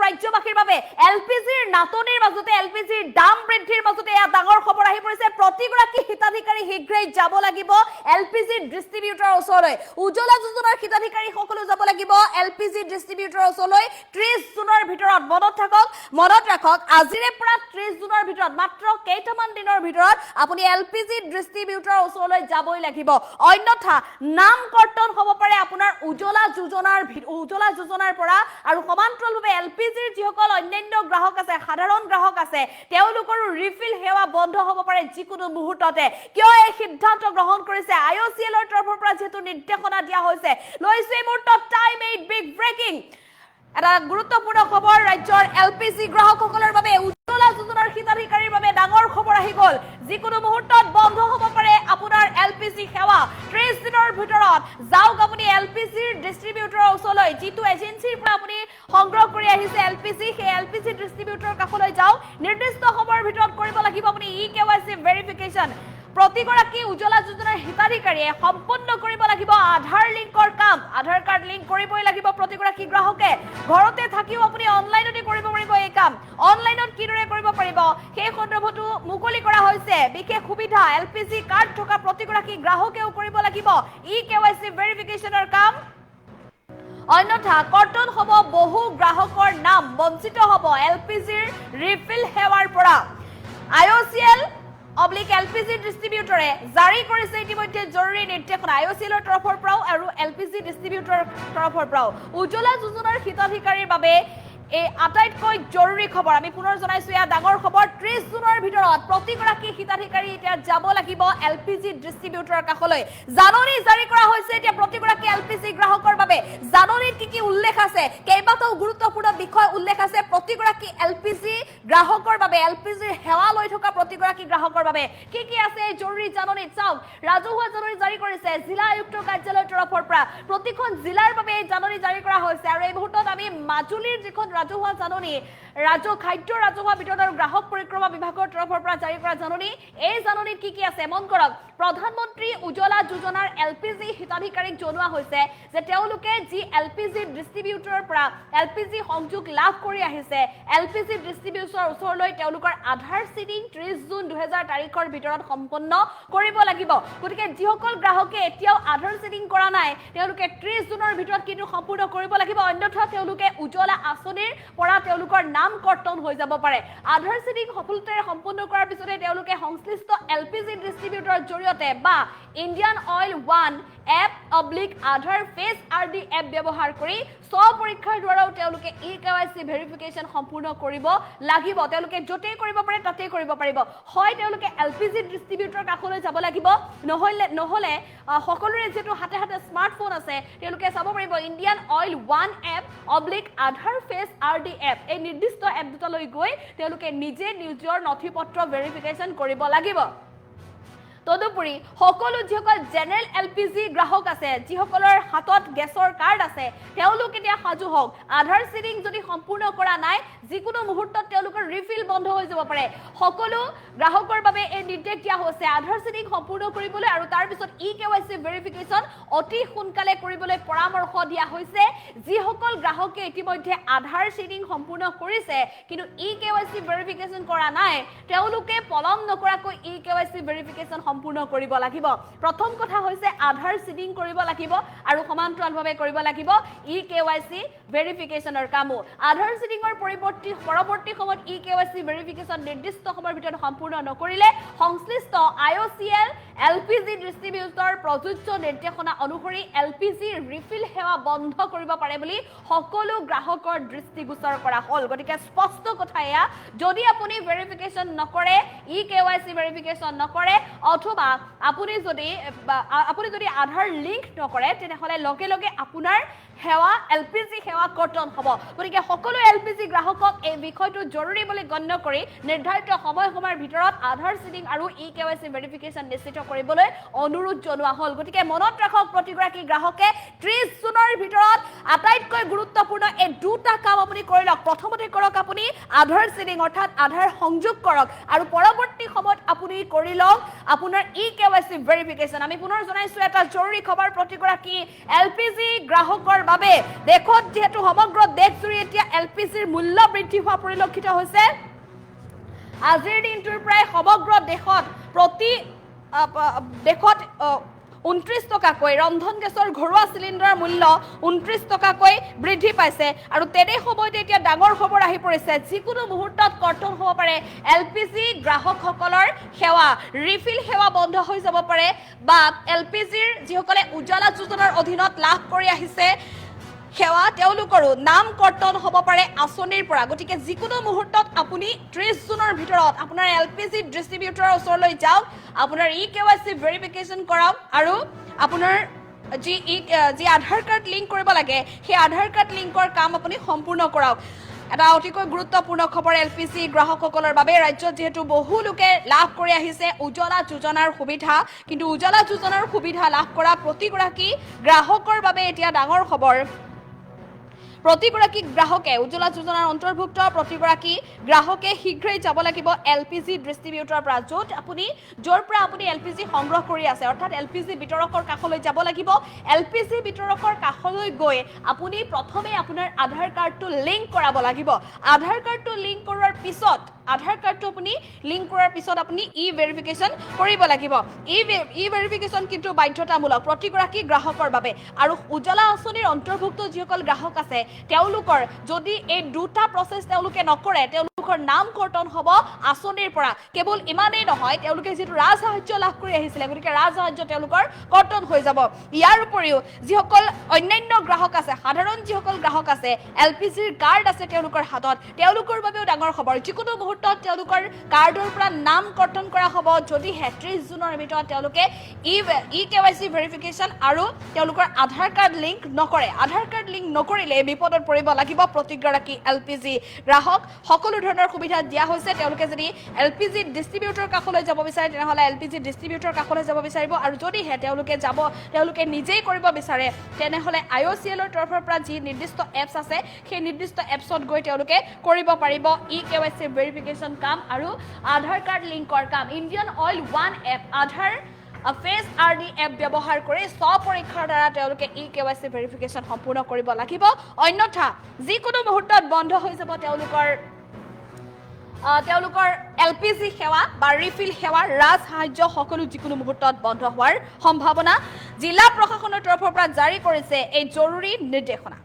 ৰাজ্যবাসীৰ বাবে এলপিজিৰ নাটনিৰ মাজতে এলপিজিৰ দাম বৃদ্ধিৰ মাজতে এয়া ডাঙৰ খবৰ আহি পৰিছে প্ৰতিগৰাকী হিতাধিকাৰী শীঘ্ৰেই যাব লাগিব এলপিজি ডিস্ট্ৰিবিউটৰৰ ওচৰলৈ উজ্জ্বলা যোজনাৰ হিতাধিকাৰী সকলো যাব লাগিব এলপিজি ডিস্ট্ৰিবিউটৰৰ ওচৰলৈ 30 জুনৰ ভিতৰত মনত ৰাখক আজিৰে পৰা 30 জুনৰ ভিতৰত মাত্ৰ কেইটামান দিনৰ ভিতৰত আপুনি এলপিজি ডিস্ট্ৰিবিউটৰৰ ওচৰলৈ যাবই লাগিব অন্যথা নাম কৰ্তন হ'ব পাৰে আপোনাৰ উজ্জ্বলা যোজনাৰ পৰা আৰু সমান্তৰালভাৱে এলপিজিৰ যিসকল অন্যান্য গ্ৰাহক আছে সাধাৰণ গ্ৰাহক আছে তেওঁলোকৰো ৰিফিল সেৱা বন্ধ হ'ব পাৰে যিকোনো মুহূৰ্ততে কিয় এই সিদ্ধান্ত গ্ৰহণ কৰিছে আইওচিএলৰ তৰফৰ পৰা যেটো নিৰ্দেশনা দিয়া হৈছে লৈছে মুহূৰ্তত টাইম 8 বিগ ব্ৰেকিং এটা গুৰুত্বপূৰ্ণ খবৰ ৰাজ্যৰ এলপিজি গ্ৰাহকসকলৰ বাবে উজ্জ্বলা যোজনাৰ হিতাধিকাৰীৰ বাবে ডাঙৰ খবৰ আহি গ'ল যিকোনো মুহূৰ্তত বন্ধ হ'ব পাৰে আপোনাৰ এলপিজি সেৱা 30 দিনৰ ভিতৰত যাওক আপুনি এলপিজিৰ ডিস্ট্ৰিবিউটৰৰ ওচৰলৈ যিটো এজেন্সিৰ পৰা আপুনি সংগ্ৰহ কৰি আহিছে এলপিজি সেই এলপিজি ডিস্ট্ৰিবিউটৰৰ কাষলৈ যাওক নিৰ্দিষ্ট সময়ৰ ভিতৰত কৰিব লাগিব আপুনি ইকেৱাইচি ভেৰিফিকেশ্যন প্ৰতিগৰাকী উজ্জ্বলা যোজনাৰ হিতাধিকাৰীয়ে সম্পূৰ্ণ কৰিব লাগিব আধাৰ লিংকৰ কাম আধাৰ কাৰ্ড লিংক কৰিবই লাগিব প্ৰতিগৰাকী গ্ৰাহকে ঘৰতে থাকিও আপুনি অনলাইনতে কৰিব পাৰিব এই কাম অনলাইনত কিদৰে কৰিব পাৰিব সেই সন্দৰ্ভতো মুকলি কৰা হৈছে বিশেষ সুবিধা এলপিজি কাৰ্ড থকা প্ৰতিগৰাকী গ্ৰাহকেও কৰিব লাগিব ইকেৱাইচি ভেৰিফিকেশ্যনৰ কাম অন্যথা কৰ্তন হ'ব বহু গ্ৰাহকৰ নাম বঞ্চিত হ'ব এলপিজিৰ ৰিফিল সেৱাৰ পৰা আইওচিএল এলপিজি ডিস্ট্ৰিবিউটৰে জাৰি কৰিছে ইতিমধ্যে জৰুৰী নিৰ্দেশনা আইওচিএলৰ তৰফৰ পৰাও আৰু এলপিজি ডিস্ট্ৰিবিউটৰৰ তৰফৰ পৰাও উজ্জ্বলা যোজনাৰ হিতাধিকাৰীৰ বাবে এই আটাইতকৈ জৰুৰী খবৰ আমি পুনৰ জনাইছো ইয়া ডাঙৰ খবৰ 30 জুনৰ ভিতৰত প্ৰতিগৰাকী হিতাধিকাৰী এতিয়া যাব লাগিব এলপিজি ডিস্ট্ৰিবিউটৰৰ কাষলৈ জাননী জাৰি কৰা হৈছে এতিয়া প্ৰতিগৰাকী এলপিজি গ্ৰাহকৰ বাবে জাননীত কি উল্লেখ আছে কেইবাটাও গুৰুত্বপূৰ্ণ বিষয় উল্লেখ আছে প্ৰতিগৰাকী এলপিজি গ্ৰাহকৰ বাবে এলপিজিৰ সেৱা লৈ থকা প্ৰতিগৰাকী গ্ৰাহকৰ বাবে কি আছে এই জৰুৰী জাননীত চাওক ৰাজহুৱা জাননী জাৰি কৰিছে জিলা আয়ুক্ত কাৰ্যালয়ৰ তৰফৰ পৰা প্ৰতিখন জিলাৰ বাবে এই জাননী জাৰি কৰা হৈছে আৰু এই মুহূৰ্তত আমি মাজুলীৰ যিখন ৰাজহুৱা জাননী খাদ্য ৰাজহুৱা বিতৰণ আৰু গ্ৰাহক পৰিক্ৰমা বিভাগৰ তৰফৰ পৰা জাৰি কৰা জাননী এই জাননীত কি আছে মন কৰক প্ৰধানমন্ত্ৰী উজ্জ্বলা যোজনাৰ এলপিজি হিতাধিকাৰীক জনোৱা হৈছে যে তেওঁলোকে যি এলপিজি ডিস্ট্ৰিবিউটৰৰ পৰা এলপিজি সংযোগ লাভ কৰি আহিছে এলপিজি ডিস্ট্ৰিবিউটৰৰ ওচৰলৈ তেওঁলোকৰ আধাৰ সিডিং 30 জুন 2000 তাৰিখৰ ভিতৰত সম্পন্ন কৰিব লাগিব গতিকে যিসকল গ্ৰাহকে এতিয়াও আধাৰ সিডিং কৰা নাই তেওঁলোকে 30 জুনৰ ভিতৰত কিন্তু সম্পূৰ্ণ কৰিব লাগিব অন্যথা তেওঁলোকে উজ্জ্বলা আঁচনিৰ পৰা তেওঁলোকৰ নাম কৰ্তন হৈ যাব পাৰে আধাৰ সিডিং সফলতাৰে সম্পূৰ্ণ কৰাৰ পিছতে তেওঁলোকে সংশ্লিষ্ট এলপিজি ডিস্ট্ৰিবিউটৰৰ জৰিয়তে বা ইণ্ডিয়ান অইল 1 এপ আধাৰ ফেচ আৰডি এপ ব্যৱহাৰ কৰি পৰীক্ষাৰ দ্বাৰাও তেওঁলোকে ইকেৱাইচি ভেৰিফিকেশ্যন সম্পূৰ্ণ কৰিব লাগিব তেওঁলোকে যতেই কৰিব পাৰে তাতেই কৰিব পাৰিব হয় তেওঁলোকে এলপিজি ডিস্ট্ৰিবিউটৰৰ কাষলৈ যাব লাগিব নহলে সকলোৰে যেটো হাতে হাতে স্মাৰ্টফোন আছে তেওঁলোকে চাব পাৰিব ইণ্ডিয়ান অইল 1 এপ আধাৰ ফেচ আৰডি এপ এই নিৰ্দিষ্ট এপ দুটালৈ গৈ তেওঁলোকে নিজে নিজৰ নথিপত্ৰ ভেৰিফিকেশ্যন কৰিব লাগিব তদুপৰি সকলো যিসকল জেনেৰেল এলপিজি গ্ৰাহক আছে যিসকলৰ হাতত গেছৰ কাৰ্ড আছে তেওঁলোক এতিয়া সাজু হওক আধাৰ সিডিং যদি সম্পূৰ্ণ কৰা নাই যিকোনো মুহূৰ্তত তেওঁলোকৰ ৰিফিল বন্ধ হৈ যাব পাৰে সকলো গ্ৰাহকৰ বাবে এই নিৰ্দেশ দিয়া হৈছে আধাৰ সিডিং সম্পূৰ্ণ কৰিবলৈ আৰু তাৰ পিছত ইকেৱাইচি ভেৰিফিকেশ্যন অতি সোনকালে কৰিবলৈ পৰামৰ্শ দিয়া হৈছে যিসকল গ্ৰাহকে ইতিমধ্যে আধাৰ সিডিং সম্পূৰ্ণ কৰিছে কিন্তু ইকেৱাইচি ভেৰিফিকেশ্যন কৰা নাই তেওঁলোকে পলম নকৰাকৈ ইকেৱাইচি ভেৰিফিকেশ্যন সম্পূৰ্ণ কৰিব লাগিব প্ৰথম কথা হৈছে আধাৰ সিডিং কৰিব লাগিব আৰু সমান্তৰালভাৱে কৰিব লাগিব ইকেৱাইচি ভেৰিফিকেশ্যনৰ কামো আধাৰ সিডিংৰ পৰৱৰ্তী সময়ত ইকেৱাইচি ভেৰিফিকেশ্যন নিৰ্দিষ্ট সময়ৰ ভিতৰত সম্পূৰ্ণ নকৰিলে সংশ্লিষ্ট আইওচিএল এলপিজি ডিস্ট্ৰিবিউটৰ প্ৰযোজ্য নিৰ্দেশনা অনুসৰি এলপিজি ৰিফিল সেৱা বন্ধ কৰিব পাৰে বুলি সকলো গ্ৰাহকৰ দৃষ্টিগোচৰ কৰা হ'ল গতিকে স্পষ্ট কথা এয়া যদি আপুনি ভেৰিফিকেশ্যন নকৰে ইকেৱাইচি ভেৰিফিকেশ্যন নকৰে অথবা আপুনি যদি আধাৰ লিংক নকৰে তেনেহলে লগে লগে আপোনাৰ সেৱা এলপিজি সেৱা কৰ্তন হ'ব গতিকে সকলো এলপিজি গ্ৰাহকক এই বিষয়টো জৰুৰী বুলি গণ্য কৰি নিৰ্ধাৰিত সময়ৰ ভিতৰত আধাৰ সিডিং আৰু ইকেৱাইচি ভেৰিফিকেশ্যন নিশ্চিত কৰিবলৈ অনুৰোধ জনোৱা হ'ল গতিকে মনত ৰাখক প্ৰতিগৰাকী গ্ৰাহকে 30 জুনৰ ভিতৰত আটাইতকৈ গুৰুত্বপূৰ্ণ এই দুটা কাম আপুনি কৰি লওক প্ৰথমতে কৰক আপুনি আধাৰ সিডিং অৰ্থাৎ আধাৰ সংযোগ কৰক আৰু পৰৱৰ্তী সময়ত আপুনি কৰি লওক আপোনাৰ ইকেৱাইচি ভেৰিফিকেশ্যন আমি পুনৰ জনাইছো এটা জৰুৰী খবৰ প্ৰতিগৰাকী এলপিজি গ্ৰাহকৰ বাবে দেখত যেহেতু সমগ্ৰ দেশজুৰি এতিয়া এলপিজিৰ মূল্য বৃদ্ধি হোৱা পৰিলক্ষিত হৈছে আজিৰ দিনটোৰ প্ৰায় সমগ্ৰ দেশত প্ৰতি দেশত 29 টকাকৈ ৰন্ধন গেছৰ ঘৰুৱা চিলিণ্ডাৰৰ মূল্য 29 টকাকৈ বৃদ্ধি পাইছে আৰু তেনে সময়তে এতিয়া ডাঙৰ খবৰ আহি পৰিছে যিকোনো মুহূৰ্তত কৰ্তন হ'ব পাৰে এলপিজি গ্ৰাহকসকলৰ সেৱা ৰিফিল সেৱা বন্ধ হৈ যাব পাৰে বা এলপিজিৰ যিসকলে উজালা যোজনাৰ অধীনত লাভ কৰি আহিছে সেৱা তেওঁলোকৰো নাম কৰ্তন হ'ব পাৰে আঁচনিৰ পৰা গতিকে যিকোনো মুহূৰ্তত আপুনি 30 জুনৰ ভিতৰত আপোনাৰ এলপিজি ডিস্ট্ৰিবিউটৰৰ ওচৰলৈ যাওক আপোনাৰ ইকেৱাইচি ভেৰিফিকেশ্যন কৰাওক আৰু আপোনাৰ যি আধাৰ কাৰ্ড লিংক কৰিব লাগে সেই আধাৰ কাৰ্ড লিংকৰ কাম আপুনি সম্পূৰ্ণ কৰাওক এটা অতিকৈ গুৰুত্বপূৰ্ণ খবৰ এলপিজি গ্ৰাহকসকলৰ বাবে ৰাজ্যত যেহেতু বহু লোকে লাভ কৰি আহিছে উজালা যোজনাৰ সুবিধা কিন্তু উজালা যোজনাৰ সুবিধা লাভ কৰা প্ৰতিগৰাকী গ্ৰাহকৰ বাবে এতিয়া ডাঙৰ খবৰ প্ৰতিগৰাকী গ্ৰাহকে উজ্জ্বলা যোজনাৰ অন্তৰ্ভুক্ত প্ৰতিগৰাকী গ্ৰাহকে শীঘ্ৰেই যাব লাগিব এলপিজি ডিস্ট্ৰিবিউটৰৰ পৰা য'ৰ পৰা আপুনি এলপিজি সংগ্ৰহ কৰি আছে অৰ্থাৎ এলপিজি বিতৰকৰ কাষলৈ যাব লাগিব এলপিজি বিতৰকৰ কাষলৈ গৈ আপুনি প্ৰথমে আপোনাৰ আধাৰ কাৰ্ডটো লিংক কৰাব লাগিব আধাৰ কাৰ্ডটো লিংক কৰাৰ পিছত আধাৰ কাৰ্ডটো আপুনি লিংক কৰাৰ পিছত আপুনি ই ভেৰিফিকেশ্যন কৰিব লাগিব ই ভেৰিফিকেশ্যন কিন্তু বাধ্যতামূলক প্ৰতিগৰাকী গ্ৰাহকৰ বাবে আৰু উজালা আঁচনিৰ অন্তৰ্ভুক্ত যিসকল গ্ৰাহক আছে তেওঁলোকৰ যদি এই দুটা প্ৰসেস তেওঁলোকে নকৰে তেওঁলোকৰ নাম কৰ্তন হ'ব আঁচনিৰ পৰা কেৱল ইমানেই নহয় তেওঁলোকে যেটো ৰাজ সাহায্য লাভ কৰি আহিছিল গতিকে ৰাজ সাহায্য তেওঁলোকৰ কৰ্তন হৈ যাব ইয়াৰ উপৰিও যিসকল অন্যান্য গ্ৰাহক আছে সাধাৰণ যিসকল গ্ৰাহক আছে এলপিজিৰ কাৰ্ড আছে তেওঁলোকৰ হাতত তেওঁলোকৰ বাবেও ডাঙৰ খবৰ যিকোনো মুহূৰ্তত তেওঁলোকৰ কাৰ্ডৰ পৰা নাম কৰ্তন কৰা হ'ব যদি 30 জুনৰ ভিতৰত তেওঁলোকে ইকেৱাইচি ভেৰিফিকেশ্যন আৰু তেওঁলোকৰ আধাৰ কাৰ্ড লিংক নকৰে আধাৰ কাৰ্ড লিংক নকৰিলে বিপদত পৰিব লাগিব প্ৰতিগৰাকী এলপিজি গ্ৰাহক সকলো ধৰণৰ সুবিধা দিয়া হৈছে তেওঁলোকে যদি এলপিজি ডিস্ট্ৰিবিউটৰ কাষলৈ যাব বিচাৰে তেনেহলে এলপিজি ডিস্ট্ৰিবিউটৰ কাষলৈ যাব বিচাৰিব আৰু যদিহে তেওঁলোকে নিজেই কৰিব বিচাৰে তেনেহলে আইঅচিএলৰ তৰফৰ পৰা যি নিৰ্দিষ্ট এপছ আছে সেই নিৰ্দিষ্ট এপছত গৈ তেওঁলোকে কৰিব পাৰিব ইকেৱাইচি ভেৰিফিকেশ্যন কাম আৰু আধাৰ কাৰ্ড লিংকৰ কাম ইণ্ডিয়ান অইল ওৱান এপ আধাৰ ফেচ আৰডি এপ ব্যৱহাৰ কৰি স্বপৰীক্ষাৰ দ্বাৰা তেওঁলোকে ইকেৱাইচি ভেৰিফিকেশ্যন সম্পূৰ্ণ কৰিব লাগিব অন্যথা যিকোনো মুহূৰ্তত বন্ধ হৈ যাব তেওঁলোকৰ এলপিজি সেৱা বা ৰিফিল সেৱা ৰাজ সাহায্য সকলো যিকোনো মুহূৰ্তত বন্ধ হোৱাৰ সম্ভাৱনা জিলা প্ৰশাসনৰ তৰফৰ পৰা জাৰি কৰিছে এই জৰুৰী নিৰ্দেশনা